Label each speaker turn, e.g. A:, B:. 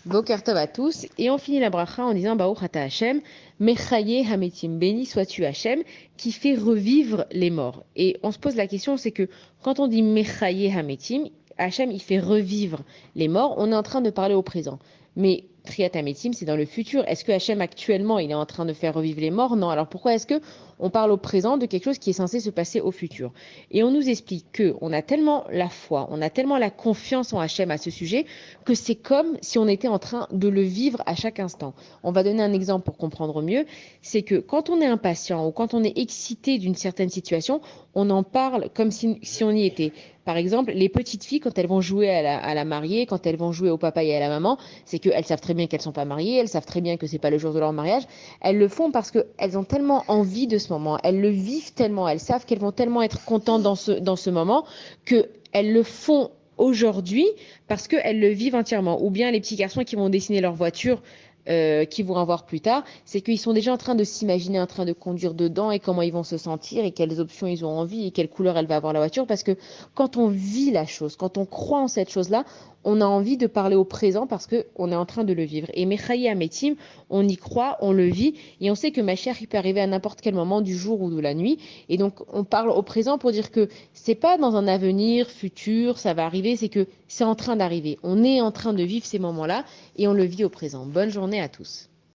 A: Boker Tov à tous, et on finit la bracha en disant Baruch Ata Hashem, Mechaye Hametim, béni sois-tu Hashem, qui fait revivre les morts. Et on se pose la question, c'est que quand on dit Mechaye Hametim, Hashem il fait revivre les morts, on est en train de parler au présent. Mais Triat Hametim, c'est dans le futur. Est-ce que Hashem actuellement il est en train de faire revivre les morts? Non. Alors pourquoi est-ce que on parle au présent de quelque chose qui est censé se passer au futur? Et on nous explique que on a tellement la foi, on a tellement la confiance en Hashem à ce sujet que c'est comme si on était en train de le vivre à chaque instant. On va donner un exemple pour comprendre mieux, c'est que quand on est impatient ou quand on est excité d'une certaine situation, on en parle comme si on y était. Par exemple, les petites filles, quand elles vont jouer à la mariée, quand elles vont jouer au papa et à la maman, c'est qu'elles savent très bien qu'elles ne sont pas mariées, elles savent très bien que ce n'est pas le jour de leur mariage. Elles le font parce qu'elles ont tellement envie de ce moment, elles le vivent tellement, elles savent qu'elles vont tellement être contentes dans ce moment qu'elles le font aujourd'hui parce qu'elles le vivent entièrement. Ou bien les petits garçons qui vont dessiner leur voiture, qui vont avoir plus tard, c'est qu'ils sont déjà en train de s'imaginer en train de conduire dedans et comment ils vont se sentir et quelles options ils ont envie et quelle couleur elle va avoir la voiture. Parce que quand on vit la chose, quand on croit en cette chose-là, on a envie de parler au présent parce qu'on est en train de le vivre. Et Mechaï Ametim, on y croit, on le vit et on sait que Mashiach, il peut arriver à n'importe quel moment du jour ou de la nuit. Et donc, on parle au présent pour dire que c'est pas dans un avenir futur, ça va arriver, c'est que c'est en train d'arriver. On est en train de vivre ces moments-là et on le vit au présent. Bonne journée à tous.